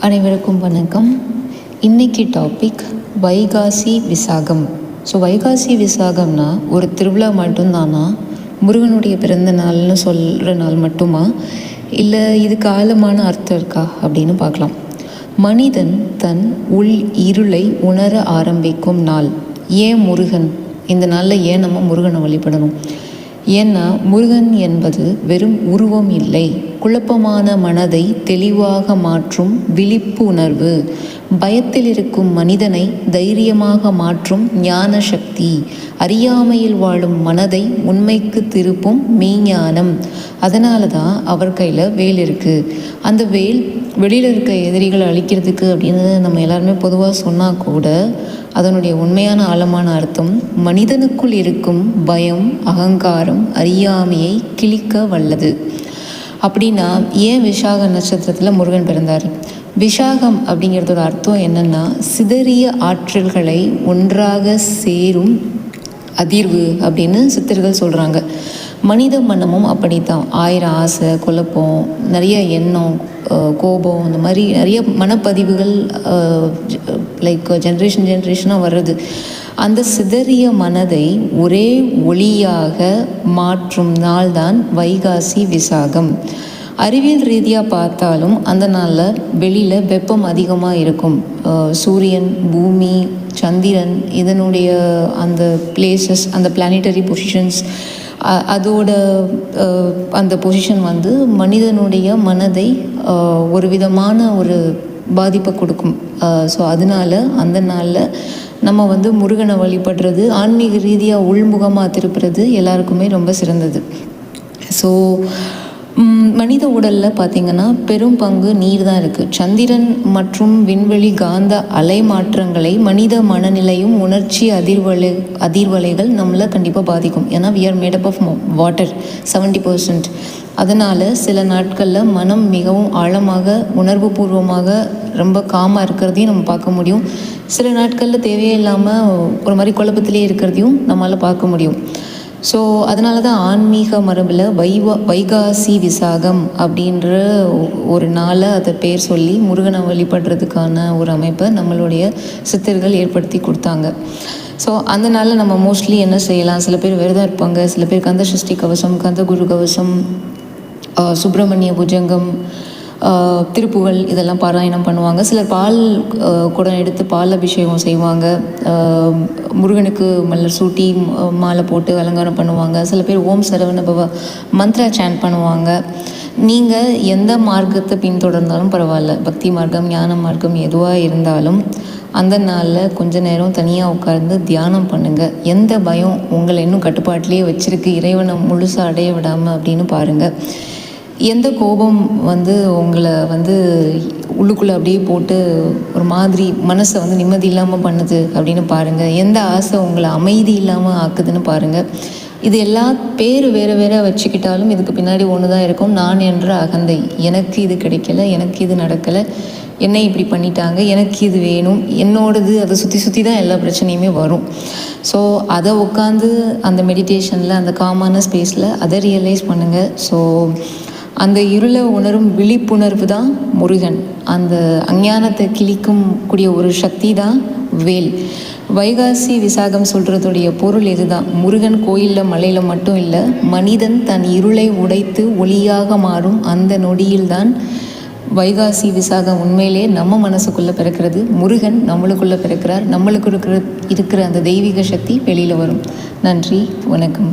அனைவருக்கும் வணக்கம். இன்றைக்கி டாபிக் வைகாசி விசாகம். வைகாசி விசாகம்னா ஒரு திருவிழா மட்டும்தானா? முருகனுடைய பிறந்த நாள்னு சொல்கிற நாள் மட்டுமா, இல்லை இதுக்கு ஆழமான அர்த்தம் இருக்கா அப்படின்னு பார்க்கலாம். மனிதன் தன் உள் இருளை உணர ஆரம்பிக்கும் நாள். ஏன் முருகன்? இந்த நாளில் ஏன் நம்ம முருகனை வழிபடணும்? ஏன்னா முருகன் என்பது வெறும் உருவம் இல்லை, குழப்பமான மனதை தெளிவாக மாற்றும் விழிப்பு உணர்வு, பயத்தில் இருக்கும் மனிதனை தைரியமாக மாற்றும் ஞான சக்தி, அறியாமையில் வாழும் மனதை உண்மைக்கு திருப்பும் மெய்ஞானம். அதனால தான் அவர் கையில் வேல் இருக்குது. அந்த வேல் வெளியில் இருக்க எதிரிகளை அழிக்கிறதுக்கு அப்படின்னு நம்ம எல்லாருமே பொதுவாக சொன்னால் கூட அதனுடைய உண்மையான ஆழமான அர்த்தம் மனிதனுக்குள் இருக்கும் பயம், அகங்காரம், அறியாமையை கிழிக்க வல்லது. அப்படின்னா ஏன் விசாக நட்சத்திரத்தில் முருகன் பிறந்தார்? விசாகம் அப்படிங்கிறதோட அர்த்தம் என்னென்னா, சிதறிய ஆற்றல்களை ஒன்றாக சேரும் அதிர்வு அப்படின்னு சித்தர்கள் சொல்கிறாங்க. மனித மனமும் அப்படித்தான். 1000 ஆசை, குழப்பம், நிறைய எண்ணம், கோபம், இந்த மாதிரி நிறைய மனப்பதிவுகள் லைக் ஜென்ரேஷனாக வர்றது. அந்த சிதறிய மனதை ஒரே ஒளியாக மாற்றும் நாள் தான் வைகாசி விசாகம். அறிவியல் ரீதியாக பார்த்தாலும் அந்த நாளில் வெளியில் வெப்பம் அதிகமாக இருக்கும். சூரியன், பூமி, சந்திரன், இதனுடைய அந்த பிளேசஸ், அந்த பிளானிட்டரி பொசிஷன்ஸ், அதோட அந்த பொசிஷன் வந்து மனிதனுடைய மனதை ஒரு விதமான ஒரு பாதிப்பை கொடுக்கும். அதனால அந்த நாளில் நம்ம வந்து முருகனை வழிபடுறது, ஆன்மீக ரீதியாக உள்முகமாக திருப்புறது எல்லாருக்குமே ரொம்ப சிறந்தது. மனித உடலில் பார்த்திங்கன்னா பெரும் பங்கு நீர் தான் இருக்குது. சந்திரன் மற்றும் விண்வெளி காந்த அலை மாற்றங்களை மனித மனநிலையும் உணர்ச்சி அதிர்வலைகள் நம்மளை கண்டிப்பாக பாதிக்கும். ஏன்னா we are made up of water 70%. அதனால் சில நாட்களில் மனம் மிகவும் ஆழமாக, உணர்வு பூர்வமாக, ரொம்ப காமாக இருக்கிறதையும் நம்ம பார்க்க முடியும். சில நாட்களில் தேவையே இல்லாமல் ஒரு மாதிரி குழப்பத்திலே இருக்கிறதையும் நம்மளால் பார்க்க முடியும். அதனால தான் ஆன்மீக மரபில் வைகாசி விசாகம் அப்படின்ற ஒரு நாளை அதை பேர் சொல்லி முருகனை வழிபடுறதுக்கான ஒரு அமைப்பை நம்மளுடைய சித்தர்கள் ஏற்படுத்தி கொடுத்தாங்க. அந்த நாளில் நம்ம மோஸ்ட்லி என்ன செய்யலாம்? சில பேர் விரதம் இருப்பாங்க, சில பேர் கந்த சஷ்டி கவசம், கந்த குரு கவசம், சுப்பிரமணிய புஜங்கம், திருப்புகழ் இதெல்லாம் பாராயணம் பண்ணுவாங்க. சிலர் பால் குடம் எடுத்து பால் அபிஷேகம் செய்வாங்க. முருகனுக்கு மலர் சூட்டி மாலை போட்டு அலங்காரம் பண்ணுவாங்க. சில பேர் ஓம் சரவண பவ மந்த்ரா சாண்ட் பண்ணுவாங்க. நீங்கள் எந்த மார்க்கத்தை பின்தொடர்ந்தாலும் பரவாயில்ல, பக்தி மார்க்கம், ஞான மார்க்கம் எதுவாக இருந்தாலும் அந்த நாளில் கொஞ்ச நேரம் தனியாக உட்கார்ந்து தியானம் பண்ணுங்கள். எந்த பயம் உங்களை இன்னும் கட்டுப்பாட்டிலே வச்சுருக்கு, இறைவனை முழுசாக அடைய விடாமல் அப்படின்னு பாருங்கள். எந்த கோபம் வந்து உங்களை வந்து உள்ளுக்குள்ளே அப்படியே போட்டு ஒரு மாதிரி மனசை வந்து நிம்மதி இல்லாமல் பண்ணுது அப்படின்னு பாருங்கள். எந்த ஆசை உங்களை அமைதி இல்லாமல் ஆக்குதுன்னு பாருங்கள். இது எல்லா பேர் வேறு வேறு வச்சுக்கிட்டாலும் இதுக்கு பின்னாடி ஒன்று தான் இருக்கும், நான் என்ற அகந்தை. எனக்கு இது கிடைக்கல, எனக்கு இது நடக்கலை, என்னை இப்படி பண்ணிட்டாங்க, எனக்கு இது வேணும், என்னோடது. அதை சுற்றி தான் எல்லா பிரச்சனையுமே வரும். அதை உட்காந்து அந்த மெடிடேஷனில், அந்த காமான ஸ்பேஸில் அதை ரியலைஸ் பண்ணுங்கள். அந்த இருளை உணரும் விழிப்புணர்வு தான் முருகன். அந்த அஞ்ஞானத்தை கிழிக்கும் கூடிய ஒரு சக்தி தான் வேல். வைகாசி விசாகம் சொல்கிறதுடைய பொருள் இதுதான். முருகன் கோயிலில், மலையில் மட்டும் இல்லை, மனிதன் தன் இருளை உடைத்து ஒளியாக மாறும் அந்த நொடியில்தான் வைகாசி விசாகம் உண்மையிலே நம்ம மனசுக்குள்ளே பிறக்கிறது. முருகன் நம்மளுக்குள்ளே பிறக்கிறார். நம்மளுக்கு இருக்கிற அந்த தெய்வீக சக்தி வெளியில் வரும். நன்றி, வணக்கம்.